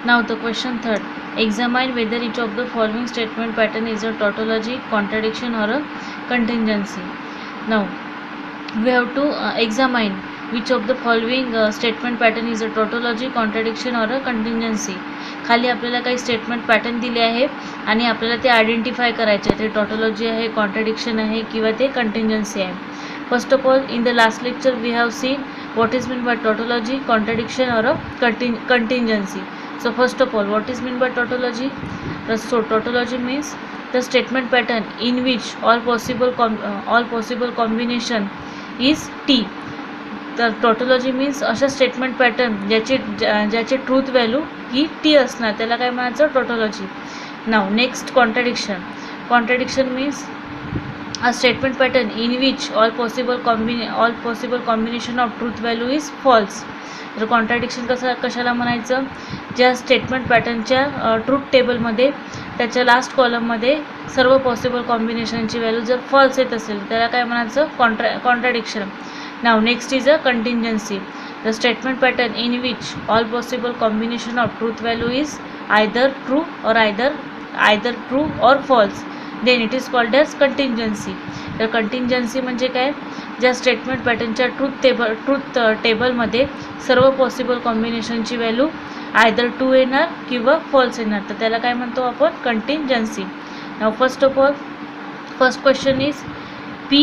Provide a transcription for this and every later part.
Now the question third. Examine whether each of the following statement pattern is a tautology, contradiction or a contingency. Now we have to examine which of the following statement pattern is a tautology, contradiction or a contingency. खाली आपल्याला काही statement pattern दिले आहे आणि आपल्याला ते identify करायचे ते टॉटोलॉजी आहे, कॉन्ट्रडिक्शन आहे किंवा ते कंटिंजन्सी आहे. First of all, in the last lecture we have seen what is meant by tautology, contradiction or a contingency. So first of all, what is meant by tautology? So tautology means the statement pattern in which all possible combination is T. तर tautology means अशा statement pattern ज्याची truth value ही T असणार त्याला काय म्हणायचं tautology. Now next contradiction means a statement pattern in which all possible combination of truth value is false. तर contradiction कशाला म्हणायचं, ज्या स्टेटमेंट पॅटर्नच्या ट्रूथ टेबलमध्ये त्याच्या लास्ट कॉलममध्ये सर्व पॉसिबल कॉम्बिनेशनची व्हॅल्यू जर फॉल्स येत असेल त्याला काय म्हणायचं कॉन्ट्रडिक्शन. नाव next is a contingency. The statement pattern in which all possible combination of truth value is either true or either true or false, then it is called as contingency. तर contingency म्हणजे काय, ज्या statement पॅटर्नच्या truth टेबलमध्ये सर्व possible कॉम्बिनेशनची value either true येणार किंवा फॉल्स येणार तर त्याला काय म्हणतो आपण contingency. Now first of all, first question is P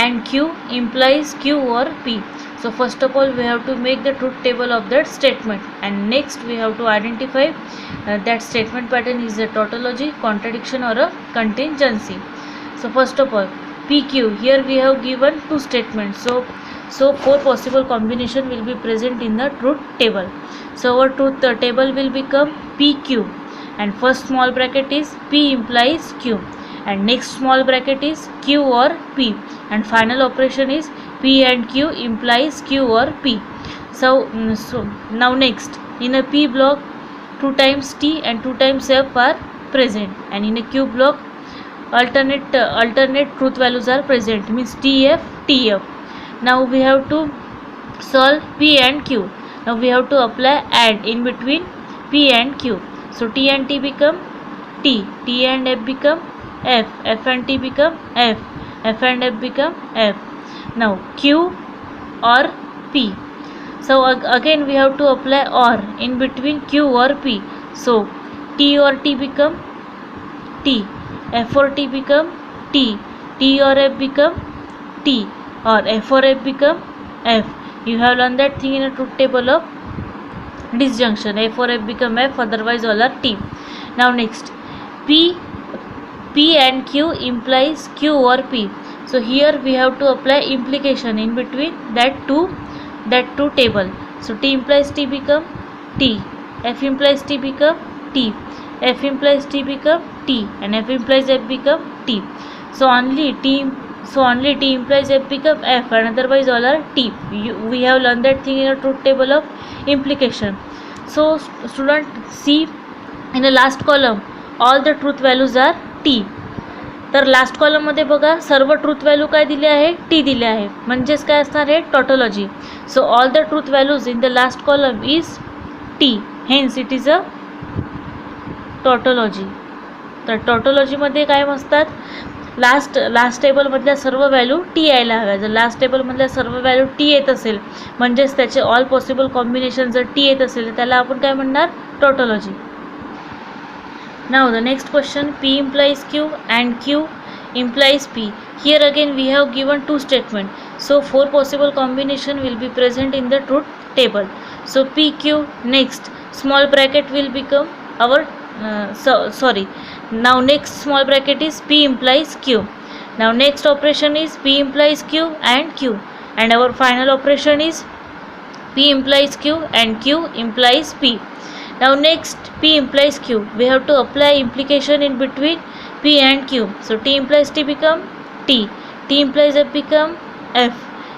and Q implies Q or P. So first of all we have to make the truth table of that statement and next we have to identify that statement pattern is a tautology, contradiction or a contingency. So first of all, PQ, here we have given two statements, so four possible combination will be present in the truth table. So our truth table will become PQ and first small bracket is P implies Q and next small bracket is Q or P and final operation is P and Q implies Q or P. So now next, in a P block 2 times T and 2 times F are present and in a Q block alternate truth values are present, means TF TF. Now we have to solve P and Q. Now we have to apply AND in between P and Q. So T and T become T, T and F become F, F and T become F, F and F become F. Now Q or P. So again we have to apply OR in between Q or P. So T or T become T, F or T become T, T or F become T or F or F become F. You have learned that thing in a truth table of disjunction. F or F become F, otherwise all are T. Now next, P and Q implies Q or P. So here we have to apply implication in between that two table. So T implies T become T, F implies T become T, F implies T become T and F implies F become T. So only T implies F become F and otherwise all are T. We have learned that thing in a truth table of implication. So student, see in the last column all the truth values are T. तर last कॉलममध्ये बघा सर्व truth value काय दिले आहे T दिले आहे, म्हणजेच काय असणार आहे tautology. So all the truth values in the last column is T, hence it is a tautology. तर टॉटोलॉजीमध्ये काय असतात, लास्ट टेबलमधल्या सर्व व्हॅल्यू टी यायला हव्या. जर लास्ट टेबलमधल्या सर्व व्हॅल्यू टी येत असेल म्हणजेच त्याचे ऑल पॉसिबल कॉम्बिनेशन जर टी येत असेल तर त्याला आपण काय म्हणणार tautology. Now the next question, P implies Q and Q implies P. Here again we have given two statements, so four possible combination will be present in the truth table. So PQ, next small bracket will become our now next small bracket is P implies Q. Now next operation is P implies Q and our final operation is P implies Q and Q implies P. Now next P implies Q, we have to apply implication in between P and Q. So T implies T become T, T implies F become F,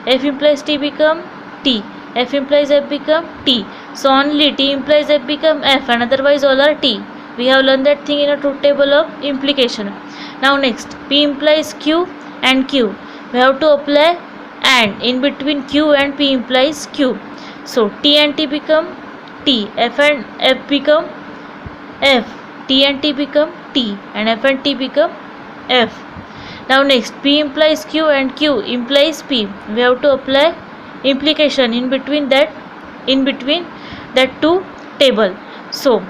F implies T become T, F implies F become T. So only T implies F become F and otherwise all are T. We have learned that thing in a truth table of implication. Now next, P implies Q and Q, we have to apply AND in between Q and P implies Q. So T and T become T, F and F become F. T and T become T, and F and T become F. Now next, P implies Q and Q implies P. We have to apply implication in between that two table. So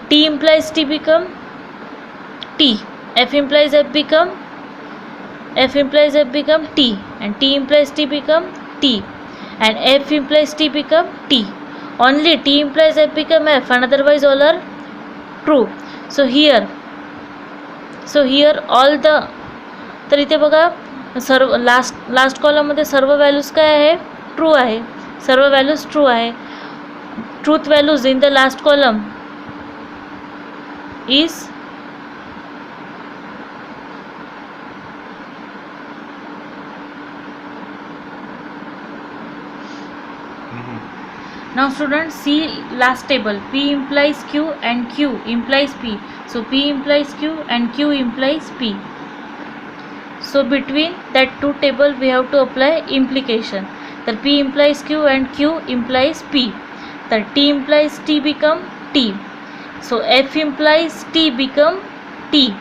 T implies T become T, F implies F become T, and T implies T become T, and F implies T become T. Only T implies F become F, and otherwise all are true. So here all the, तर इथे बघा सर्व last कॉलममध्ये सर्व values काय आहे, true आहे. सर्व values true आहे. Truth values in the last column is now students see last table, P implies Q and Q implies P. So P implies Q and Q implies P. So between that two table we have to apply implication. The P implies Q and Q implies P. The T implies T become T. So F implies T become T,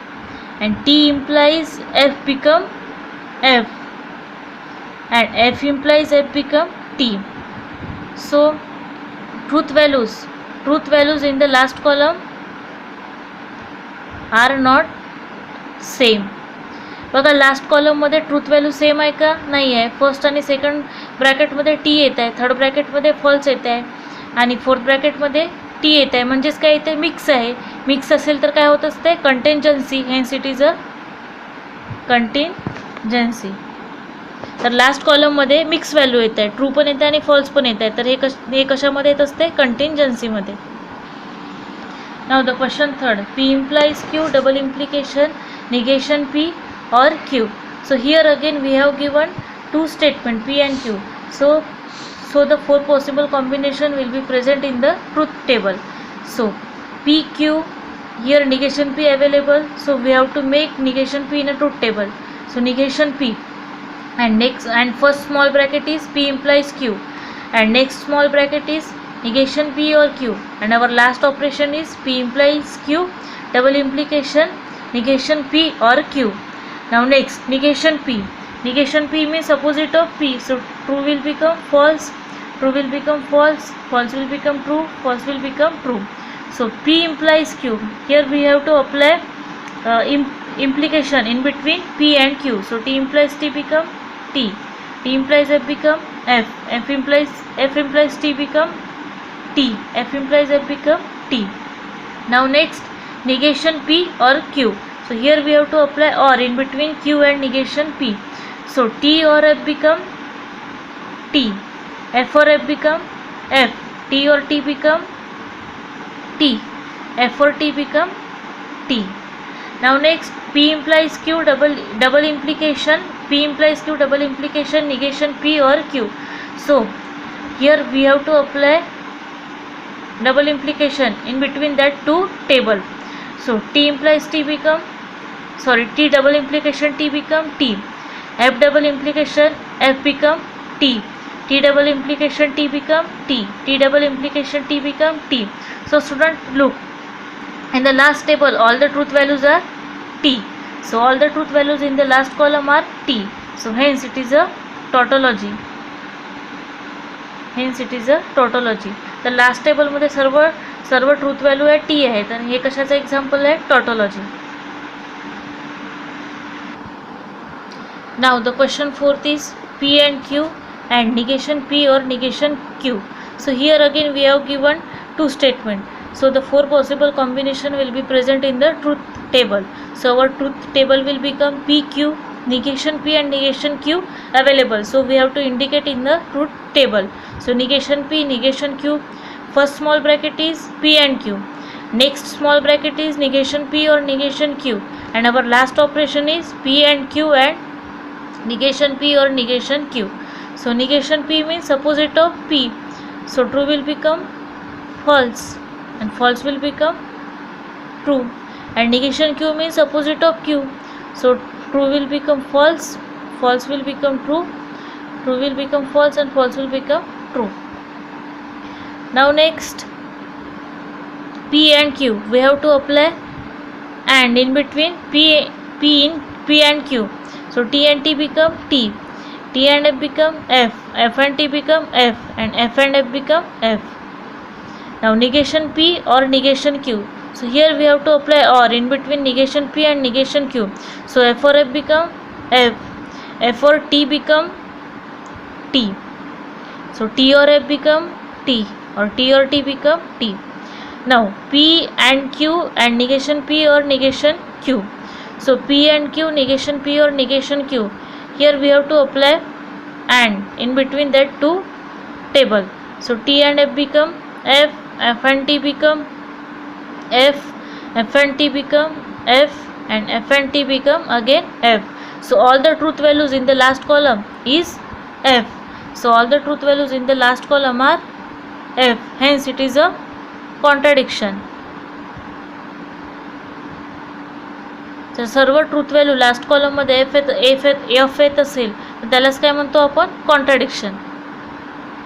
and T implies F become F, and F implies F become T. So truth values in the last column are not same. बघा last कॉलममध्ये truth value same आहे का, नाही आहे. First आणि second ब्रॅकेटमध्ये T येत आहे, third ब्रॅकेटमध्ये false येत आहे, आणि फोर्थ ब्रॅकेटमध्ये टी येत आहे. म्हणजेच काय इथे मिक्स आहे. मिक्स असेल तर काय होत असते, contingency. Hence it is a contingency. तर लास्ट कॉलममध्ये मिक्स व्हॅल्यू येत आहे, ट्रू पण येत आहे आणि फॉल्स पण येत आहे. तर हे कशामध्ये येत असते, कंटिंजन्सीमध्ये. Now the question third, P implies Q, double implication, negation P or Q. So here again we have given two statement P and Q. So the four possible combination will be present in the truth table. So P Q, here negation P available, so we have to make negation P in a truth table. So negation P, and next, and first small bracket is P implies Q, and next small bracket is negation P or Q, and our last operation is P implies Q, double implication, negation P or Q. Now next, negation P. Negation P means opposite of P. So true will become false, true will become false, false will become true, false will become true. So P implies Q. Here we have to apply implication in between P and Q. So T implies T become T, T implies F become F, F implies T become T, F implies F become T. Now next, negation P or Q. So here we have to apply or in between Q and negation P. So T or F become T, F or F become F, T or T become T, F or T become T. Now next, P implies Q, double implication, P implies Q, double implication, negation P or Q. So here we have to apply double implication in between that two table. So T implies T become, T double implication T become T, F double implication F become T, T double implication T become T, T double implication T become T. So student, look, in the last table all the truth values are T. So all the truth values in the last column are T. So hence it is a tautology. Hence it is a tautology. तर last टेबलमध्ये सर्व truth value आहे T आहे. तर हे कशाचं example आहे, tautology. Now the question fourth is P and Q and negation P or negation Q. So here again we have given two statement. So the four possible combination will be present in the truth table. So our truth table will become P Q, negation P and negation Q available. So we have to indicate in the truth table. So negation P, negation Q, first small bracket is P and Q, next small bracket is negation P or negation Q, and our last operation is P and Q and negation P or negation Q. So negation P means opposite of P. So true will become false and false will become true, and negation Q means opposite of Q. So true will become false, false will become true, true will become false, and false will become true. Now next, P P and Q, we have to apply and in between P and Q. So T and T become T, T and F become F, F and T become F, and F and F become F. Now negation P or negation Q. So here we have to apply OR in between negation P and negation Q. So F or F become F, F or T become T. So T or F become T, or T or T become T. Now P and Q and negation P or negation Q. So P and Q, negation P or negation Q. Here we have to apply and in between that two table. So T and F become F, F and T become F, F and T become F, and F and T become again F. So all the truth values in the last column is F. So all the truth values in the last column are F. Hence it is a contradiction. तर सर्व truth value last कॉलममध्ये F येत असेल तर त्यालाच काय म्हणतो आपण contradiction.